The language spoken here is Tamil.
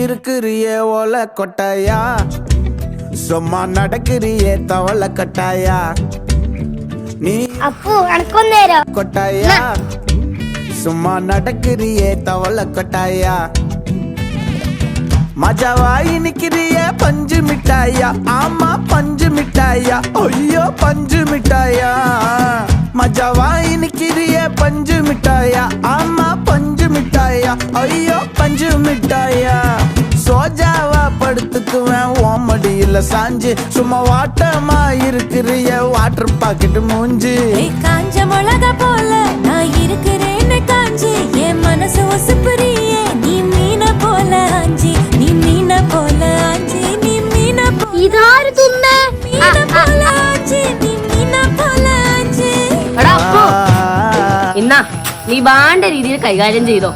இருக்கிறியே ஓலை கொட்டாயா, சும்மா நடக்கிறியே தவளை கட்டாயா. நீ அப்போ எனக்கும் நேரம் கொட்டாயா, சும்மா நடக்கிறியே தவளை கொட்டாயா. மஜாவாய் நிக்கிறியே பஞ்சு மிட்டாயா, ஆமா பஞ்சு மிட்டாயா, ஐயோ பஞ்சு மிட்டாயா. மஜாவாய் நிக்கிறியே பஞ்சு மிட்டாயா, ஆமா பஞ்சு மிட்டாயா, ஐயோ பஞ்சு மிட்டாயா. சோஜாவா படுத்துக்குவேன் ஓமடியில சாஞ்சு, சும்மா வாட்டமா இருக்கிறிய வாட்டர் பாக்கெட் மூஞ்சி. காஞ்ச மிளகா போல நான் இருக்கிறேன்னு காஞ்சி, என் மனசு ஒசுப்புறியே நீ மீன போல ஆஞ்சி, நீ மீன போல ஆஞ்சி, நீ மீன ഇതാര് തുന്നേ പോല ആഞ്ചി, നീ மீன போல ആഞ്ചി. ഇന്നാ നീ വേണ്ട രീതിയിൽ കൈകാര്യം ചെയ്തോ.